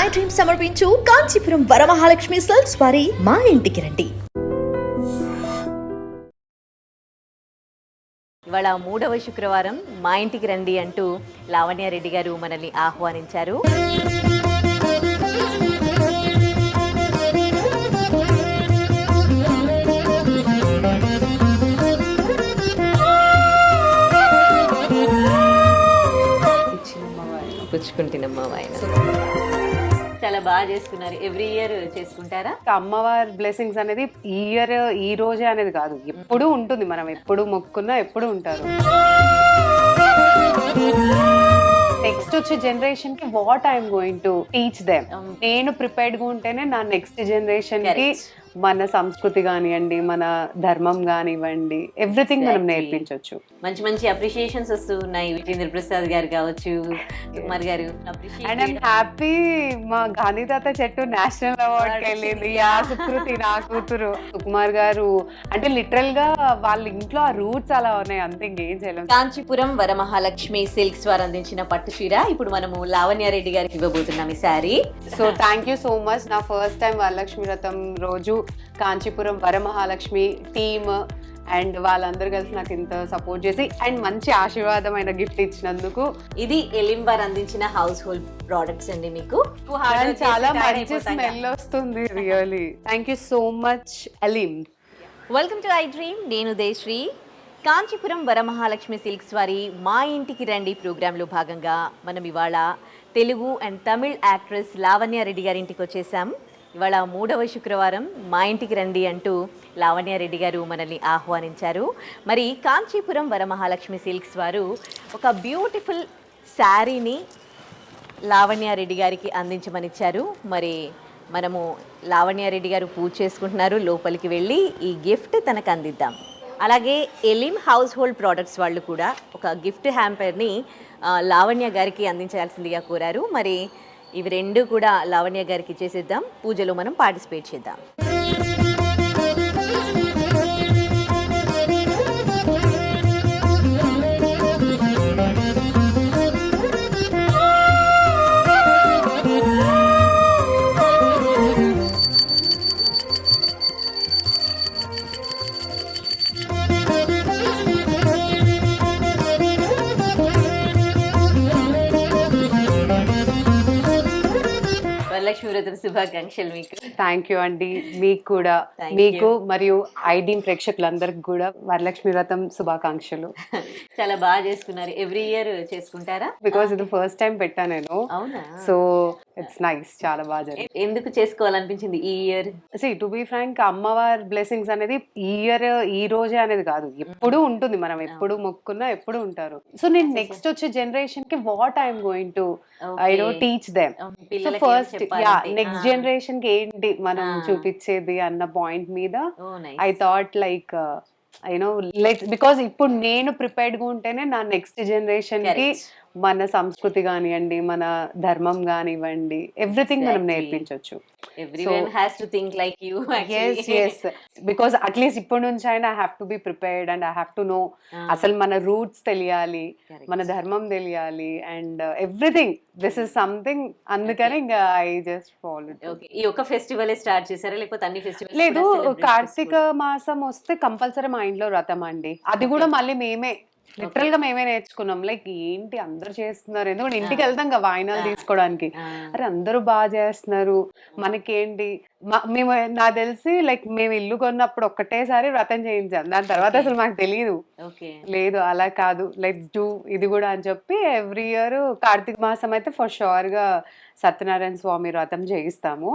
I dream సమర్పించు Kanchipuram Varamahalakshmi silks వారి మా ఇంటికి రండి. ఇవాళ 3వ శుక్రవారం మా ఇంటికి రండి అంటూ లావణ్యారెడ్డి గారు మనల్ని ఆహ్వానించారు. పుచ్చుకుంటున్నమ్మా ఆయన చాలా బాగా చేసుకున్నారు. ఎవ్రీ ఇయర్ చేసుకుంటారా? అమ్మవారి బ్లెస్సింగ్స్ అనేది ఈ ఇయర్ ఈ రోజే అనేది కాదు, ఎప్పుడు ఉంటుంది. మనం ఎప్పుడు మొక్కున్నా ఎప్పుడు ఉంటారు. నెక్స్ట్ వచ్చే జనరేషన్ కి what I'm going to teach them. నేను ప్రిపేర్డ్ గా ఉంటేనే నా నెక్స్ట్ జనరేషన్ కి మన సంస్కృతి కానివ్వండి, మన ధర్మం కానివ్వండి, ఎవ్రీథింగ్ మనం నేర్పించవచ్చు. మంచి మంచి అప్రిషియేషన్స్ వస్తూ ఉన్నాయి. విజేంద్ర ప్రసాద్ గారు కావచ్చు, కుమార్ గారు. అండ్ ఐమ్ హ్యాపీ మా గాంధీ తాత చెట్టు నేషనల్ అవార్డ్ వెళ్ళింది. సుకృతి నా కూతురు సుకుమార్ గారు అంటే లిటరల్ గా వాళ్ళ ఇంట్లో ఆ రూట్స్ అలా ఉన్నాయి, అంతే ఇంకేం చేయలేం. కాంచీపురం వరమహాలక్ష్మి సిల్క్స్ వారు అందించిన పట్టు చీర ఇప్పుడు మనము లావణ్యారెడ్డి గారికి ఇవ్వబోతున్నాం ఈ sari. So thank you so much. నా ఫస్ట్ టైం వరలక్ష్మి వ్రతం రోజు కాంచీపురం వరమహాలక్ష్మి టీమ్ అండ్ వాళ్ళందరూ కలిసి నాకు ఇంత సపోర్ట్ చేసి అండ్ మంచి ఆశీర్వాదమైన గిఫ్ట్ ఇచ్చినందుకు. ఇది ఎలిమ్ వారు అందించిన హౌస్ హోల్డ్ ప్రొడక్ట్స్ అండి. మీకు చాలా మంచి స్మెల్ వస్తుంది. Really thank you so much Elim. Welcome to I dream. నేను దేశ్రీ. కాంచీపురం వరమహాలక్ష్మి సిల్క్స్ వారి మా ఇంటికి రండి ప్రోగ్రాంలో భాగంగా మనం ఇవాళ తెలుగు అండ్ తమిళ్ యాక్ట్రెస్ లావణ్యారెడ్డి గారి ఇంటికి వచ్చేసాం. ఇవాళ 3వ శుక్రవారం మా ఇంటికి రండి అంటూ లావణ్యారెడ్డి గారు మనల్ని ఆహ్వానించారు. మరి కాంచీపురం వరమహాలక్ష్మి సిల్క్స్ వారు ఒక బ్యూటిఫుల్ శారీని లావణ్యారెడ్డి గారికి అందించమనిచ్చారు. మరి మనము లావణ్యారెడ్డి గారు పూజ చేసుకుంటున్నారు. లోపలికి వెళ్ళి ఈ గిఫ్ట్ తనకు అందిద్దాం. అలాగే ఎలిమ్ హౌస్ హోల్డ్ ప్రోడక్ట్స్ వాళ్ళు కూడా ఒక గిఫ్ట్ హ్యాంపర్ని లావణ్య గారికి అందించాల్సిందిగా కోరారు. మరి ఇవి రెండు కూడా లావణ్య గారికి ఇచ్చేసేద్దాం. పూజలో మనం పార్టిసిపేట్ చేద్దాం. వరలక్ష్మి వ్రతం శుభాకాంక్షలు మీకు. థ్యాంక్ యూ అండి. మీకు కూడా, మీకు మరియు ఐడీమ్ ప్రేక్షకులందరికి కూడా వరలక్ష్మి వ్రతం శుభాకాంక్షలు. చాలా బాగా చేసుకున్నారు. ఎవ్రీ ఇయర్ చేసుకుంటారా? బికాస్ ఇది ఫస్ట్ టైం పెట్టా నేను. అవునా? సో ఇట్స్ నైస్, చాలా బాగా జరిగింది. ఎందుకు చేసుకోవాలనిపించింది ఈ ఇయర్? టు బి ఫ్రాంక్, అమ్మవారి బ్లెస్సింగ్స్ అనేది ఈ ఇయర్ ఈ రోజే అనేది కాదు, ఎప్పుడు ఉంటుంది. మనం ఎప్పుడు మొక్కున్నా ఎప్పుడు ఉంటారు. సో నేను నెక్స్ట్ వచ్చే జనరేషన్ కి what I'm going to teach them. So first next generation కి ఏంటి మనం చూపించేది అన్న పాయింట్ మీద ఐ థాట్ లైక్ బికాస్ ఇప్పుడు నేను ప్రిపేర్డ్ గా ఉంటేనే నా నెక్స్ట్ జనరేషన్ కి మన సంస్కృతి కానివ్వండి, మన ధర్మం కానివ్వండి, ఎవ్రీథింగ్ మనం నేర్పించవచ్చు. బికాస్ అట్లీస్ట్ ఇప్పటి నుంచి అయినా I have to be prepared and I have to know అసలు మన రూట్స్ తెలియాలి, మన ధర్మం తెలియాలి and everything. This is something. అందుకని ఇంకా ఐ జస్ట్ ఫాలో. ఈ ఒక ఫెస్టివల్ స్టార్ట్ చేశారా లేకపోతే అన్ని ఫెస్టివల్? లేదు, కార్తీక మాసం వస్తే కంపల్సరీ మా ఇంట్లో వ్రతం అండి. అది కూడా మళ్ళీ మేమే లిటరల్ గా మేమే నేర్చుకున్నాం. లైక్ ఏంటి అందరు చేస్తున్నారు, ఎందుకంటే ఇంటికి వెళ్తాం కదా వాయినాలు తీసుకోవడానికి. అరే అందరూ బాగా చేస్తున్నారు, మనకేంటి. మేము నాకు తెలిసి లైక్ మేము ఇల్లు కొన్నప్పుడు ఒక్కటేసారి వ్రతం చేయించాం, దాని తర్వాత అసలు మాకు తెలియదు. లేదు అలా కాదు, లెట్స్ డూ ఇది కూడా అని చెప్పి ఎవ్రీ ఇయర్ కార్తీక మాసం అయితే ఫర్ షూర్ గా సత్యనారాయణ స్వామి వ్రతం చేయిస్తాము.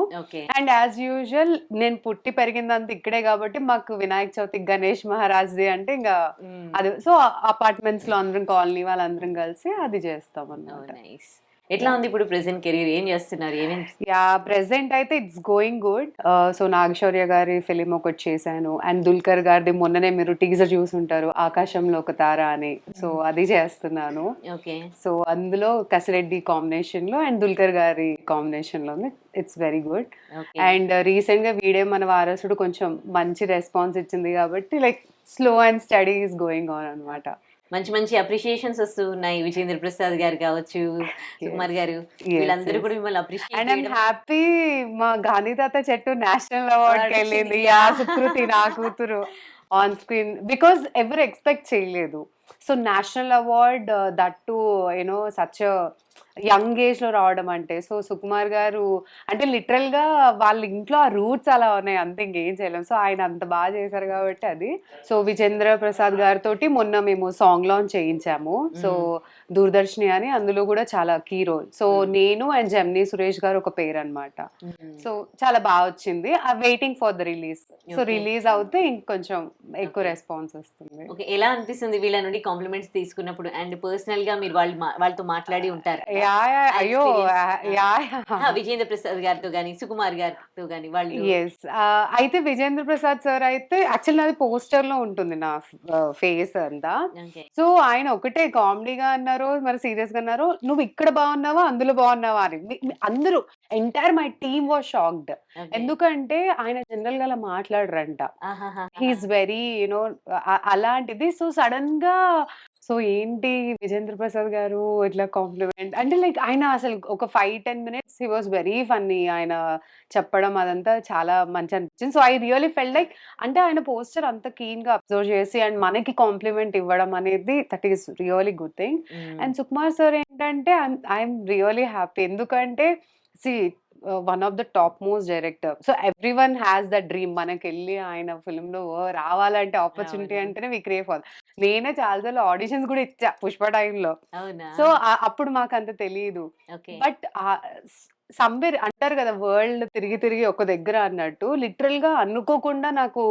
అండ్ యాజ్ యూజువల్ నేను పుట్టి పెరిగిందంత ఇక్కడే కాబట్టి మాకు వినాయక చవితి గణేష్ మహారాజ్ది అంటే ఇంకా అది. సో అపార్ట్మెంట్స్ లో అందరం, కాలనీ వాళ్ళందరం కలిసి అది చేస్తాం అన్నమాట. ఎట్లా ఉంది ఇప్పుడు ప్రెసెంట్ కెరీర్? ఏం చేస్తున్నారు? ప్రెసెంట్ అయితే it's going good. So Nagashaurya గారి ఫిలిం ఒకటి చేశాను అండ్ దుల్కర్ గారిది మొన్ననే మీరు టీజర్ చూసుంటారు, ఆకాశంలో ఒక తార అని. సో అది చేస్తున్నాను. సో అందులో కసిరెడ్డి కాంబినేషన్ లో అండ్ దుల్కర్ గారి కాంబినేషన్ లో it's very good. And recent గా వీడే మన వారసుడు కొంచెం మంచి రెస్పాన్స్ ఇచ్చింది కాబట్టి like slow and study is going on అనమాట. మంచి మంచి అప్రిషియేషన్స్ వస్తూ ఉన్నాయి. విజేంద్ర ప్రసాద్ గారు కావచ్చు, సుకుమార్ గారు, వీళ్ళందరూ కూడా మిమ్మల్ని అప్రిషియేట్ అండ్ ఐమ్ చేయడం. హ్యాపీ మా గాంధీతాత చెట్టు నేషనల్ అవార్డ్ కి వచ్చింది. వెళ్ళింది. యా సుకృతి నా కూతురు ఆన్ స్క్రీన్ బికాస్ ఎవరు ఎక్స్పెక్ట్ చేయలేదు. So national award that to you know such young age లో రావడం అంటే, సో సుకుమార్ గారు అంటే లిటరల్ గా వాళ్ళ ఇంట్లో ఆ రూట్స్ అలా ఉన్నాయి, అంతే ఇంకేం చేయలేం. సో ఆయన అంత బాగా చేశారు కాబట్టి అది. సో విజేంద్ర ప్రసాద్ గారితో మొన్న మేము సాంగ్ లాంచ్ చేయించాము. సో దూరదర్శిని అని, అందులో కూడా చాలా కీ రోల్. సో నేను అండ్ జెమినీ సురేష్ గారు ఒక పేరు అనమాట. సో చాలా బాగా వచ్చింది. Waiting for the release. So release అవుతే ఇంకొంచెం ఎక్కువ రెస్పాన్స్ వస్తుంది. ఓకే, ఎలా అనిపిస్తుంది వీళ్ళ నుండి కాంప్లిమెంట్స్ తీసుకున్నప్పుడు? అండ్ పర్సనల్ గా మీరు వాళ్ళతో మాట్లాడి ఉంటారు కదా? అయ్యో విజేంద్ర ప్రసాద్ గారితో గానీ, సుకుమార్ గారితో గానీ వాళ్ళు. ఎస్. అయితే విజేంద్ర ప్రసాద్ సార్ అయితే యాక్చువల్ నాది పోస్టర్ లో ఉంటుంది నా ఫేస్ అంతా. Okay. సో ఆయన ఒకటే కామెడీగా అన్నారు, మరి సీరియస్ గా అన్నారు, నువ్వు ఇక్కడ బాగున్నావా అందులో బాగున్నావా అని. అందరూ entire my team was shocked. Okay. ఎందుకంటే ఆయన జనరల్ గా అలా మాట్లాడరంట. ఆహాహా. హీఈస్ వెరీ యూనో అలాంటిది. సో సడన్ గా సో ఏంటి విజేంద్ర ప్రసాద్ గారు ఇట్లా కాంప్లిమెంట్ అంటే, లైక్ ఆయన అసలు ఒక 5-10 minutes he was very funny. ఆయన చెప్పడం అదంతా చాలా మంచి అనిపించింది. So I really feel like అంటే ఆయన పోస్టర్ అంత కీన్ గా అబ్జర్వ్ చేసి అండ్ మనకి కాంప్లిమెంట్ ఇవ్వడం అనేది that is really good thing. And Sukumar sir ఏంటంటే ఐఎమ్ రియలీ హ్యాపీ. ఎందుకంటే see one of the top most director. So every one has the dream, మనకి వెళ్ళి ఆయన ఫిల్మ్ లో రావాలంటే ఆపర్చునిటీ అవును. అంటేనే వి క్రేవ్ ఫర్. నేనే చాలాసార్లు ఆడిషన్స్ కూడా ఇచ్చా పుష్ప టైంలో. అవునా? సో అప్పుడు మాకు అంత తెలియదు. ఓకే. బట్ సంవేర్ అంటారు కదా వరల్డ్ తిరిగి తిరిగి ఒక దగ్గర అన్నట్టు, లిటరల్ గా అనుకోకుండా నాకు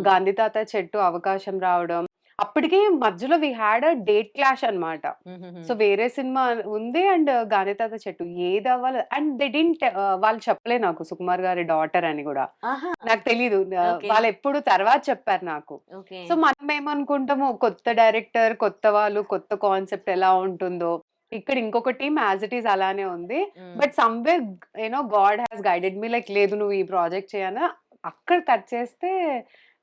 గాంధీ తాత చెట్టు అవకాశం రావడం. అప్పటికి మధ్యలో we had a date clash అన్నమాట. సో వేరే సినిమా ఉంది అండ్ గాంధీ తాత చెట్టు ఏది అవ్వాలి అండ్ దే డింట్ వాళ్ళు చెప్పలే నాకు సుకుమార్ గారి డాటర్ అని కూడా. ఆహా. నాకు తెలీదు. Okay. వాళ్ళు ఎప్పుడు తర్వాత చెప్పారు నాకు. ఓకే. సో మనం ఏమనుకుంటాము, కొత్త డైరెక్టర్, కొత్త వాళ్ళు, కొత్త కాన్సెప్ట్ ఎలా ఉంటుందో. ఇక్కడ ఇంకొక టీమ్ యాజ్ ఇట్ ఈస్ అలానే ఉంది. But somewhere you know God has guided me like లేదు నువ్వు ఈ ప్రాజెక్ట్ చేయనా. అక్కడ కట్ చేస్తే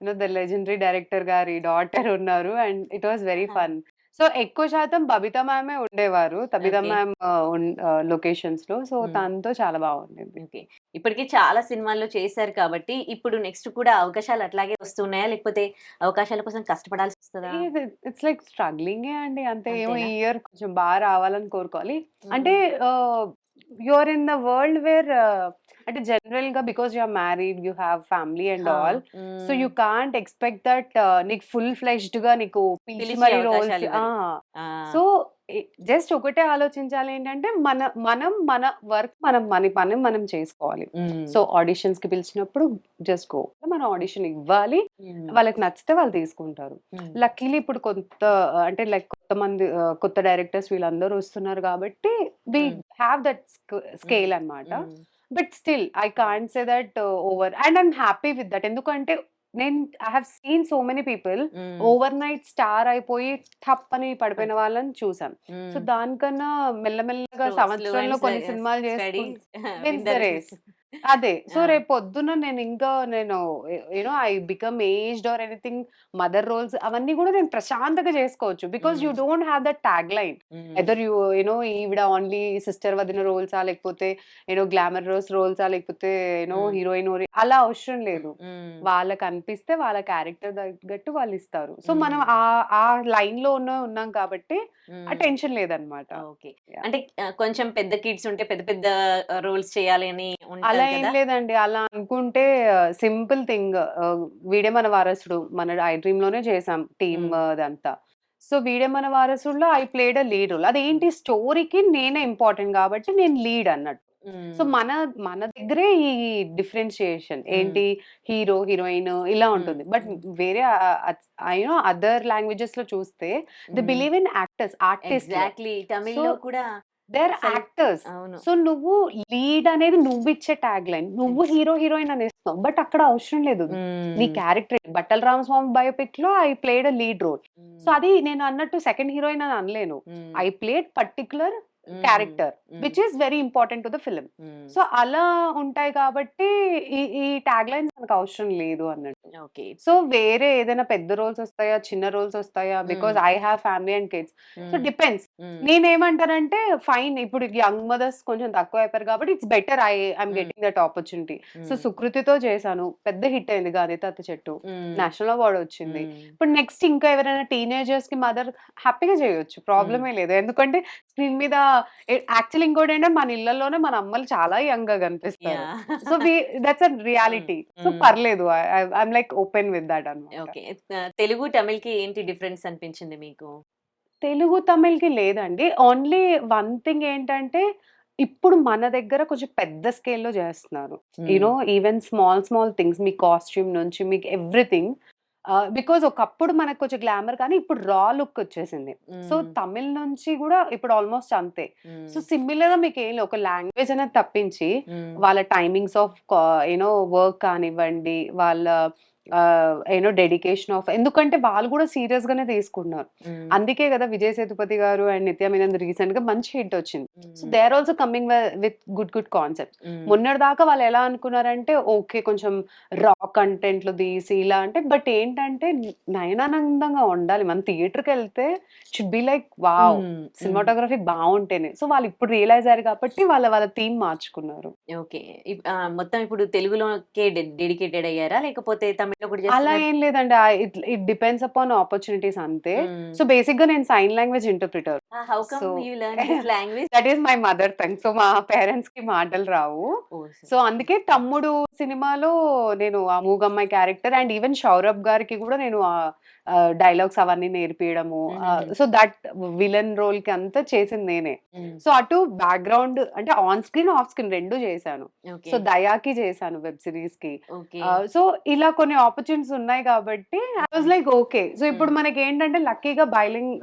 యూనో ద లెజెండరీ డైరెక్టర్ గారి డాటర్ ఉన్నారు and it was very fun. So ఎక్కువ శాతం బబితా మ్యామే ఉండేవారు, తబితా Okay. మ్యామ్ లొకేషన్స్ లో. సో తనతో చాలా బాగుండేది. ఓకే. ఇప్పటికి చాలా సినిమాల్లో చేశారు కాబట్టి ఇప్పుడు నెక్స్ట్ కూడా అవకాశాలు అట్లాగే వస్తున్నాయా, లేకపోతే అవకాశాల కోసం కష్టపడాల్సి వస్తుందా? ఇట్స్ లైక్ స్ట్రగ్లింగ్ అండి, అంతే. ఏమో ఈ అంతేనా? ఇయర్ కొంచెం బాగా రావాలని కోరుకోవాలి. అంటే you're in the world where అంటే జనరల్ గా because you are married, you have family and all. So you can't expect that నీకు ఫుల్ ఫ్లెష్డ్ గా నీకు పిలిచి పిలిచి మరి అవకాశాలు రోల్స్. ఇవ్వరు. సో జస్ట్ ఒకటే ఆలోచించాలి ఏంటంటే మన వర్క్ మన పని మనం చేసుకోవాలి. సో ఆడిషన్స్ కి పిలిచినప్పుడు జస్ట్ గో, మన ఆడిషన్ ఇవ్వాలి, వాళ్ళకి నచ్చితే వాళ్ళు తీసుకుంటారు. లక్కీలీ ఇప్పుడు కొంత అంటే లైక్ కొత్త డైరెక్టర్స్ వీళ్ళందరూ వస్తున్నారు కాబట్టి వి హ్యావ్ దట్ స్కేల్ అన్నమాట. But still I can't say that over and I'm happy with that. ఎందుకంటే నేను I have seen so many people over night star అయిపోయి టప్ అని పడిపోయిన వాళ్ళని చూసాం. సో దానికన్నా మెల్లమెల్లగా సంవత్సరంలో కొన్ని సినిమాలు చేసుకుంటే అదే. సో రేపు పొద్దున నేను you know I become aged or anything, mother roles అవన్నీ కూడా నేను ప్రశాంతంగా చేసుకోవచ్చు. Because you don't have that tag line either you know ఈవిడ ఓన్లీ సిస్టర్ వదిన రోల్సా, లేకపోతే యూనో గ్లామర్ రోల్సా, లేకపోతే యూనో హీరోయిన్ అలా అవసరం లేదు. వాళ్ళకి అనిపిస్తే వాళ్ళ క్యారెక్టర్ తగ్గట్టు వాళ్ళు ఇస్తారు. సో మనం ఆ లైన్ లో ఉన్నాం కాబట్టి ఆ టెన్షన్ లేదనమాట. ఓకే. అంటే కొంచెం పెద్ద కిడ్స్ ఉంటే పెద్ద పెద్ద రోల్స్ చేయాలి అని అలా ఏం లేదండి. అలా అనుకుంటే సింపుల్ థింగ్, వీడే మన వారసుడు మన ఐ డ్రీమ్ లోనే చేసాం టీమ్ అదంతా. సో వీడే మన వారసుడులో I played a lead role. అదేంటి స్టోరీకి నేనే ఇంపార్టెంట్ కాబట్టి నేను లీడ్ అన్నట్టు. సో మన దగ్గరే ఈ డిఫరెన్షియేషన్ ఏంటి, హీరో హీరోయిన్ ఇలా ఉంటుంది. బట్ వేరే యూనో అదర్ లాంగ్వేజెస్ లో చూస్తే they believe in actors, artist. Exactly. తమిళ్లో కూడా దేర్ యాక్టర్స్. అవును. సో నువ్వు లీడ్ అనేది నువ్వు ఇచ్చే ట్యాగ్ లైన్, నువ్వు హీరో హీరోయిన్ అనేస్తావు. బట్ అక్కడ అవసరం లేదు. నీ క్యారెక్టర్ బట్టల రామస్వామి బయోపిక్ లో I played a lead role. So అది నేను అన్నట్టు సెకండ్ హీరోయిన్ అని అనలేను. I played particular character which is very important to the film. So అలా ఉంటాయి కాబట్టి ఈ ట్యాగ్ లైన్స్ మనకు అవసరం లేదు అన్నట్టు. ఓకే. సో వేరే ఏదైనా పెద్ద రోల్స్ వస్తాయా, చిన్న రోల్స్ వస్తాయా, because I have family and kids. So depends. నేనేమంటానంటే ఫైన్, ఇప్పుడు యంగ్ మదర్స్ కొంచెం తక్కువ అయిపోయారు కాబట్టి it's better I'm getting that opportunity. So సుకృతితో చేశాను, పెద్ద హిట్ అయింది గాది తాత చెట్టు, నేషనల్ అవార్డ్ వచ్చింది. ఇప్పుడు నెక్స్ట్ ఇంకా ఎవరైనా టీనేజర్స్ కి మదర్ హ్యాపీగా చేయొచ్చు, ప్రాబ్లమే లేదు. ఎందుకంటే స్క్రీన్ మీద యాక్చువల్లీ ఇంకోటి ఏంటంటే మన ఇళ్లలోనే మన అమ్మలు చాలా యంగ్ గా కనిపిస్తారు. So that's a reality. So పర్లేదు, I'm like open with that అన్నమాట. ఓకే. తెలుగు తమిళ్ కి ఏంటి డిఫరెన్స్ అనిపించింది మీకు? తెలుగు తమిళ్కి లేదండి. ఓన్లీ వన్ థింగ్ ఏంటంటే ఇప్పుడు మన దగ్గర కొంచెం పెద్ద స్కేల్లో చేస్తున్నారు. యూనో ఈవెన్ స్మాల్ థింగ్స్, మీ కాస్ట్యూమ్ నుంచి మీకు ఎవ్రీథింగ్. బికాజ్ ఒకప్పుడు మనకు కొంచెం గ్లామర్, కానీ ఇప్పుడు రా లుక్ వచ్చేసింది. సో తమిళ్ నుంచి కూడా ఇప్పుడు ఆల్మోస్ట్ అంతే. సో సిమిలర్ గా మీకు ఏం లేదు, ఒక లాంగ్వేజ్ అనేది తప్పించి వాళ్ళ టైమింగ్స్ ఆఫ్ యూనో వర్క్ కానివ్వండి, వాళ్ళ యూనో డెడికేషన్ ఆఫ్, ఎందుకంటే వాళ్ళు కూడా సీరియస్ గానే తీసుకుంటున్నారు. అందుకే కదా విజయ్ సేతుపతి గారు అండ్ నిత్య మీనన్ రీసెంట్ గా మంచి హిట్ వచ్చింది. So they are also coming with good concepts. మొన్నటి దాకా వాళ్ళు ఎలా అనుకున్నారంటే ఓకే కొంచెం రా కంటెంట్ లో తీసి ఇలా అంటే, బట్ ఏంటంటే నయనానందంగా ఉండాలి. మన థియేటర్కి వెళ్తే should be like wow, cinematography బాగుంటేనే. సో వాళ్ళు ఇప్పుడు రియలైజ్ అయ్యారు కాబట్టి వాళ్ళ థీమ్ మార్చుకున్నారు. ఓకే. మొత్తం ఇప్పుడు తెలుగులోకే డెడికేటెడ్ అయ్యారా, లేకపోతే తమిళ్లో కూడా అలా చేస్తున్నారా? ఏం లేదండి. ఇట్ డిపెండ్స్ అపాన్ ఆపర్చునిటీస్ అంతే. సో బేసిక్ గా నేను sign language interpreter. How come so you learn this language? That is my mother tongue. So మా పేరెంట్స్ కి మాటలు రావు. సో అందుకే తమ్ముడు సినిమాలో నేను ఆ మూగమ్మాయి క్యారెక్టర్ అండ్ ఈవెన్ సౌరభ్ గారికి కూడా నేను డైలాగ్స్ అవన్నీ నేర్పియడము. సో దట్ విలన్ రోల్ కి అంతా చేసింది నేనే. సో అటు బ్యాక్గ్రౌండ్ అంటే ఆన్ స్క్రీన్ ఆఫ్ స్క్రీన్ రెండు చేశాను. సో దయాకి చేశాను వెబ్ సిరీస్ కి. సో ఇలా కొన్ని ఆపర్చునిటీస్ ఉన్నాయి కాబట్టి I was like okay. So ఇప్పుడు మనకి ఏంటంటే లక్కీగా బైలింగ్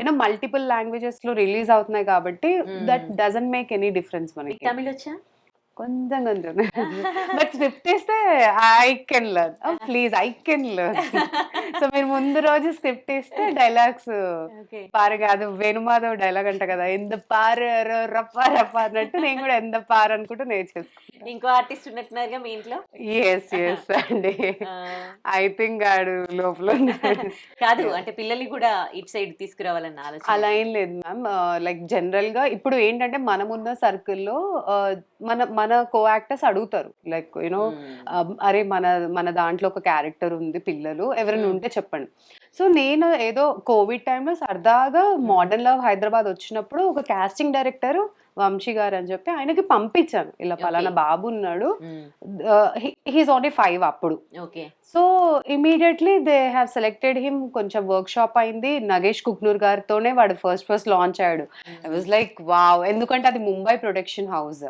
యూనో మల్టిపుల్ లాంగ్వేజెస్ లో రిలీజ్ అవుతున్నాయి కాబట్టి that doesn't make any difference మనకి. తమిళ్ వచ్చా? కొంచెం బట్ స్క్రిప్ట్ ఇస్తే I can learn. Please I can learn. So మీరు ముందు రోజు స్క్రిప్ట్ ఇస్తే డైలాగ్స్ పారు కాదు, వేణుమాధవ్ డైలాగ్ అంట కదా, ఎంత పారు రప్ప రప్ప అన్నట్టు నేను కూడా ఎంత పారు అనుకుంటూ నేర్చేసుకుంటాను. ఇంకో ఆర్టిస్ట్ ఉన్నట్టున్నారుగా మీ ఇంట్లో? ఎస్ అండి. ఐ థింక్ ఆడు లోపల కాదు అంటే పిల్లల్ని కూడా ఇటు సైడ్ తీసుకురావాలన్న ఆలోచన? అలా ఏం లేదు మ్యామ్. లైక్ జనరల్ గా ఇప్పుడు ఏంటంటే మనమున్న సర్కిల్లో మన కో యాక్టర్స్ అడుగుతారు లైక్ యూనో అరే మన దాంట్లో ఒక క్యారెక్టర్ ఉంది, పిల్లలు ఎవరైనా ఉంటే చెప్పండి. సో నేను ఏదో కోవిడ్ టైంలో సరదాగా మోడర్న్ లవ్ హైదరాబాద్ వచ్చినప్పుడు ఒక కాస్టింగ్ డైరెక్టర్ వంశీ గారు అని చెప్పి ఆయనకి పంపించాను, ఇలా పలానా బాబు ఉన్నాడు, హీస్ ఓన్లీ 5 అప్పుడు. So immediately they have selected him. కొంచెం వర్క్ షాప్ అయింది, నగేష్ కుక్నూర్ గారితోనే వాడు ఫస్ట్ లాంచ్ అయ్యాడు. ఐ వాజ్ లైక్ వావ్, ఎందుకంటే అది Mumbai production house.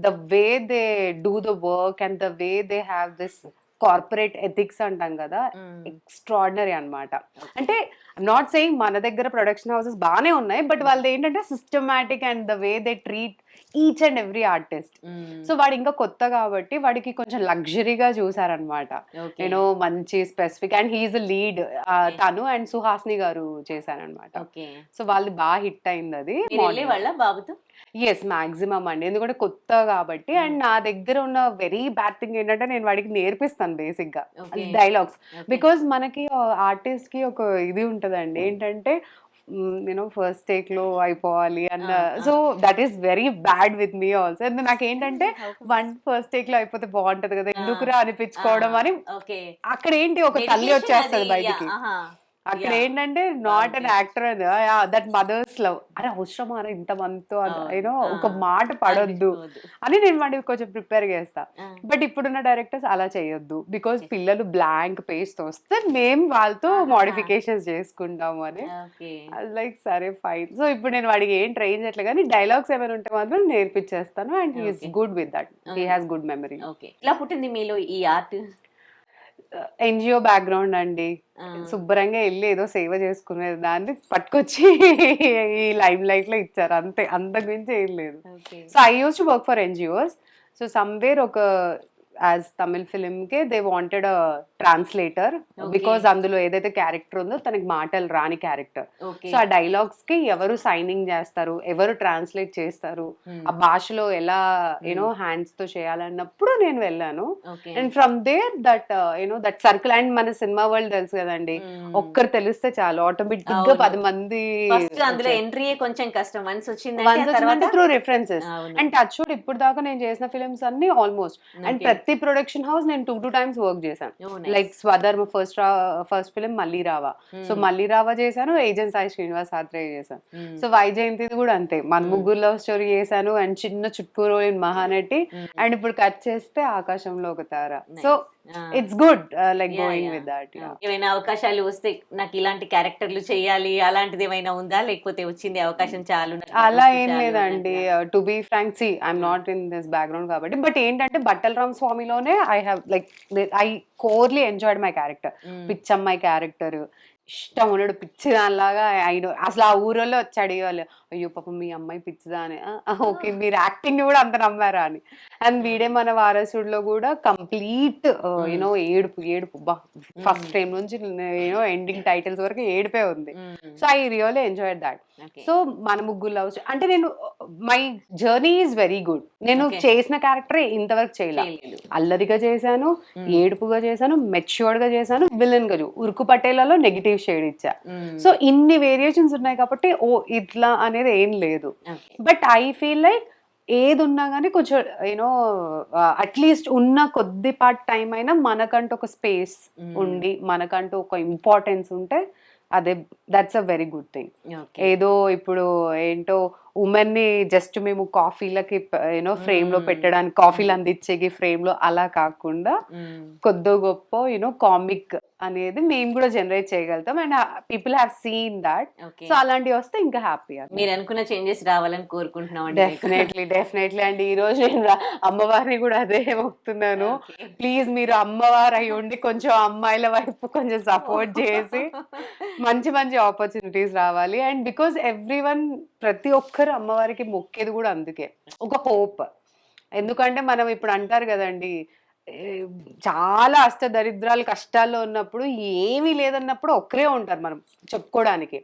The way they do the work and the way they have this corporate ethics అంటాం కదా, extraordinary అన్నమాట. అంటే ఐమ్ నాట్ సెయింగ్ మన దగ్గర ప్రొడక్షన్ హౌసెస్ బాగానే ఉన్నాయి, బట్ వాళ్ళది ఏంటంటే systematic and the way they treat each and every artist. So వాడు ఇంకా కొత్త కాబట్టి వాడికి కొంచెం లగ్జరీగా చూసారనమాట. నేను మంచి స్పెసిఫిక్ అండ్ హీఈస్ లీడ్, తను అండ్ సుహాస్ని గారు చేశారనమాట. సో వాళ్ళు బాగా హిట్ అయింది అది. బాబుతో ఎస్ మాక్సిమం అండి, ఎందుకంటే కొత్త కాబట్టి. అండ్ నా దగ్గర ఉన్న వెరీ బ్యాడ్ థింగ్ ఏంటంటే నేను వాడికి నేర్పిస్తాను బేసిక్ గా డైలాగ్స్. బికాస్ మనకి ఆర్టిస్ట్ కి ఒక ఇది ఉంటదండి ఏంటంటే నేను ఫస్ట్ టేక్ లో అయిపోవాలి అన్న. So that is very bad with me also. నాకు ఏంటంటే ఫస్ట్ టేక్ లో అయిపోతే బాగుంటది కదా, ఎందుకురా అనిపించుకోవడం అని. అక్కడ ఏంటి ఒక తల్లి వచ్చేస్తుంది బయటికి. అక్కడ ఏంటంటే not an actor, that mother's love. అరే అవసరమా ఇంత మందితో యూనో ఒక మాట పడొద్దు అని నేను వాడికి కొంచెం ప్రిపేర్ చేస్తా. బట్ ఇప్పుడున్న డైరెక్టర్స్ అలా చేయొద్దు, బికాస్ పిల్లలు బ్లాంక్ పేజ్ తో వస్తే మేము వాళ్ళతో మోడిఫికేషన్స్ చేసుకుంటాము అని. లైక్ సరే ఫైన్. సో ఇప్పుడు నేను వాడికి ఏం ట్రైన్ చేయట్లేదు, కానీ డైలాగ్స్ ఏమైనా ఉంటే మాత్రం నేర్పించేస్తాను. And he is good with that, he has good memory. ఇలా పుట్టింది మీలో ఈ ఆర్ట్? ఎన్జిఓ బ్యాక్గ్రౌండ్ అండి, శుభ్రంగా వెళ్ళి ఏదో సేవ చేసుకునే దాన్ని పట్టుకొచ్చి ఈ లైమ్ లైట్ లో ఇచ్చారు అంతే, అంతకు మించి ఏం లేదు. So I used to work for NGOs. So somewhere ఒక యాజ్ తమిళ్ ఫిలిం కే they wanted a translator because అందులో ఏదైతే క్యారెక్టర్ ఉందో తనకి మాటలు రాని క్యారెక్టర్. సో ఆ డైలాగ్స్ కి ఎవరు సైనింగ్ చేస్తారు, ఎవరు ట్రాన్స్లేట్ చేస్తారు, ఆ భాషలో ఎలా యూనో హ్యాండ్స్ తో చేయాలన్నప్పుడు నేను వెళ్ళాను. And from there that you know that circle. And మన సినిమా వరల్డ్ తెలుసు కదండి, ఒక్కరు తెలిస్తే చాలు ఆటోమేటిక్ గా 10 మంది అందులో ఎంట్రీ కొంచెం కష్టం. Once through references. And touch wood ఇప్పుడు దాకా నేను చేసిన ఫిల్మ్స్ అన్ని ఆల్మోస్ట్, అండ్ ప్రతి ప్రొడక్షన్ హౌస్ నేను 2 times వర్క్ చేశాను. లైక్ స్వధర్మ ఫస్ట్ ఫిలిం మళ్ళీ రావా, సో మళ్ళీ రావా చేశాను, ఏజెంట్ సాయి శ్రీనివాస్ ఆత్రేయ చేశాను. సో వైజయంతిది కూడా అంతే, మన ముగ్గురు లవ్ స్టోరీ చేశాను, అండ్ చిన్న చుట్టూరు మహానటి, అండ్ ఇప్పుడు కట్ చేస్తే ఆకాశంలో ఒక తార. So it's good like going with that. ఏమైనా అవకాశాలు వస్తే నాకు ఇలాంటి క్యారెక్టర్లు చేయాలి అలాంటిది ఏమైనా ఉందా, లేకపోతే వచ్చింది అవకాశం చాలు? అలా ఏం లేదండి, to be frank, see I'm not in this background కాబట్టి. బట్ ఏంటంటే బట్టల రామ్ స్వామిలోనే ఐ హ్యావ్ లైక్ ఐ కోర్లీ ఎంజాయ్డ్ మై క్యారెక్టర్. పిచ్చమ్మాయి క్యారెక్టర్ ఇష్టం ఉన్నాడు, పిచ్చి దానిలాగా. అయిన అసలు ఆ ఊరిలో వచ్చి అడిగేవాళ్ళు, అయ్యో పాపం మీ అమ్మాయి పిచ్చిదా అని. ఓకే, మీరు యాక్టింగ్ కూడా అంత నమ్మారా అని. అండ్ వీడే మన వారసుడిలో కూడా కంప్లీట్ యూనో ఏడుపు బా, ఫస్ట్ ఫ్రేమ్ నుంచి యూనో ఎండింగ్ టైటిల్స్ వరకు ఏడిపే ఉంది. So I really enjoyed that. So మన ముగ్గురు లవ్ అంటే నేను my journey is very good. నేను చేసిన క్యారెక్టర్ ఇంతవరకు చేయలేదు. అల్లరిగా చేశాను, ఏడుపుగా చేశాను, మెచ్యూర్డ్ గా చేశాను, విలన్ గా ఉరుకు పటేలలో నెగిటివ్ షేడ్ ఇచ్చా. సో ఇన్ని వేరియేషన్స్ ఉన్నాయి కాబట్టి ఓ ఇట్లా అనేది ఏం లేదు. బట్ ఐ ఫీల్ లైక్ ఏది ఉన్నా కానీ కొంచెం యూనో అట్లీస్ట్ ఉన్న కొద్దిపాటి టైం అయినా మనకంటూ ఒక స్పేస్ ఉండి, మనకంటూ ఒక ఇంపార్టెన్స్ ఉంటే అదే that's a very good thing. ఏదో ఇప్పుడు ఏంటో ఉమెన్ ని జస్ట్ మేము కాఫీలకి యూనో ఫ్రేమ్ లో పెట్టడానికి, కాఫీలు అందించేకి ఫ్రేమ్ లో అలా కాకుండా కొద్దో గొప్ప యూనో కామిక్ అనేది మేము కూడా జనరేట్ చేయగలుగుతాం. And people have seen that. So అలాంటివి వస్తే ఇంకా హ్యాపీ. మీరు అనుకున్న చేంజెస్ రావాలని కోరుకుంటున్నాం. డెఫినెట్లీ అండి. ఈ రోజు నేను అమ్మవారిని కూడా అదే మొక్కుతున్నాను, ప్లీజ్ మీరు అమ్మవారు అయి ఉండి కొంచెం అమ్మాయిల వైపు కొంచెం సపోర్ట్ చేసి మంచి మంచి ఆపర్చునిటీస్ రావాలి. అండ్ బికాస్ ఎవ్రీవన్, ప్రతి ఒక్కరు అమ్మవారికి మొక్కేది కూడా అందుకే, ఒక హోప్. ఎందుకంటే మనం ఇప్పుడు అంటారు కదండి, చాలా అష్టదరిద్రాలు కష్టాల్లో ఉన్నప్పుడు ఏమీ లేదన్నప్పుడు ఒక్కరే ఉంటారు మనం చెప్పుకోవడానికి.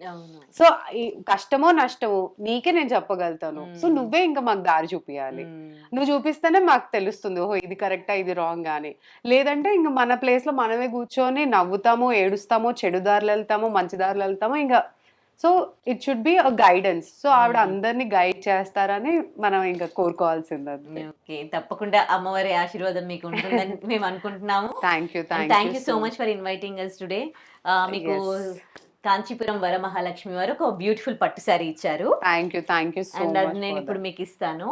సో ఈ కష్టమో నష్టమో నీకే నేను చెప్పగలుగుతాను. సో నువ్వే ఇంకా మాకు దారి చూపించాలి. నువ్వు చూపిస్తేనే మాకు తెలుస్తుంది, ఓహో ఇది కరెక్టా ఇది రాంగ్ అని. లేదంటే ఇంకా మన ప్లేస్ లో మనమే కూర్చొని నవ్వుతామో, ఏడుస్తామో, చెడు దారులు వెళ్తామో, మంచి దారులు వెళ్తామో ఇంకా. So it should be a guidance. So ఆవిడ అందరినీ గైడ్ చేస్తారని మనం ఇంకా కోరుకోవాల్సింది. ఓకే, తప్పకుండా అమ్మవారి ఆశీర్వాదం మీకు ఉంటుందని మేము అనుకుంటున్నాము. Thank you so much for inviting us today. మీకు కాంచీపురం వరమహాలక్ష్మి వారు ఒక బ్యూటిఫుల్ పట్టు సారీ ఇచ్చారు. Thank you so and much. నేను ఇప్పుడు మీకు ఇస్తాను.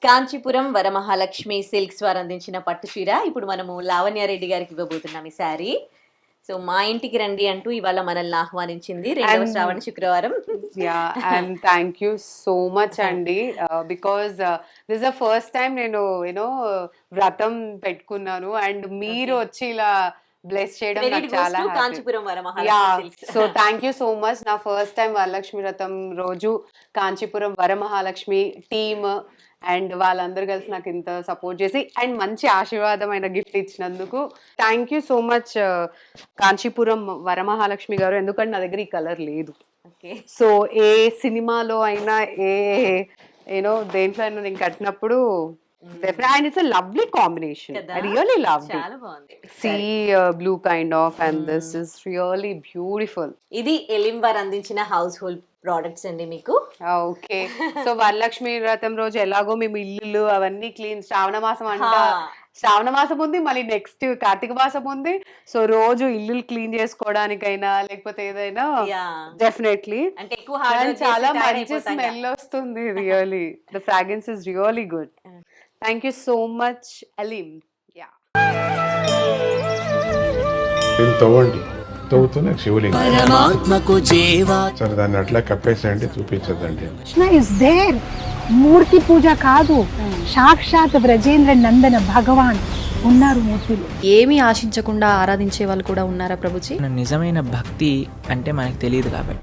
కాంచీపురం వరమహాలక్ష్మి సిల్క్స్ వారు అందించిన పట్టు చీర ఇప్పుడు మనము లావణ్యారెడ్డి గారికి ఇవ్వబోతున్నాం ఈ సారీ. సో మా ఇంటికి రండి అంటూ ఇవాళ మనల్ని ఆహ్వానించింది 2వ శ్రావణ శుక్రవారం. And thank you so much అండి, because this is the first time నేను యూనో వ్రతం పెట్టుకున్నాను. అండ్ మీరు వచ్చి ఇలా బ్లెస్ చేయడం నాకు చాలా so thank you so much. నా ఫస్ట్ టైం వరలక్ష్మి వ్రతం రోజు కాంచీపురం వరమహాలక్ష్మి టీమ్ అండ్ వాళ్ళందరూ కలిసి నాకు ఇంత సపోర్ట్ చేసి అండ్ మంచి ఆశీర్వాదమైన గిఫ్ట్ ఇచ్చినందుకు thank you so much Kanchipuram Varamahalakshmi గారు. ఎందుకంటే నా దగ్గర ఈ కలర్ లేదు. సో ఏ సినిమాలో అయినా ఏనో దేంట్లో అయినా నేను కట్టినప్పుడు and it's a lovely combination. I really love it. చాలా బాగుంది. See blue kind of and this is really beautiful. ఇది ఎలిం వారు అందించిన హౌస్ హోల్డ్ ప్రోడక్ట్స్ అండి మీకు. ఓకే, సో వరలక్ష్మి వ్రతం రోజు ఎలాగో మేము ఇల్లు అవన్నీ క్లీన్, శ్రావణ మాసం అంట, శ్రావణ మాసం ఉంది, మళ్ళీ నెక్స్ట్ కార్తీక మాసం ఉంది. సో రోజు ఇల్లు క్లీన్ చేసుకోవడానికైనా లేకపోతే ఏదైనా డెఫినెట్లీ అంటే ఎక్కువ చాలా మంచి స్మెల్ వస్తుంది. Really the fragrance is really good. Thank you so much Aleem. తవ్వండి, తవ్వుతూనే శివలింగం సరే దాన్ని అట్లా కప్పేసేయండి, చూపించదండి. కృష్ణ ఇస్ దేర్, మూర్తి పూజ కాదు, సాక్షాత్ బ్రజేంద్ర నందన భగవాన్ ఉన్నారు మూర్తిలో. ఏమీ ఆశించకుండా ఆరాధించే వాళ్ళు కూడా ఉన్నారా ప్రభుజీ? నిజమైన భక్తి అంటే మనకు తెలియదు కాబట్టి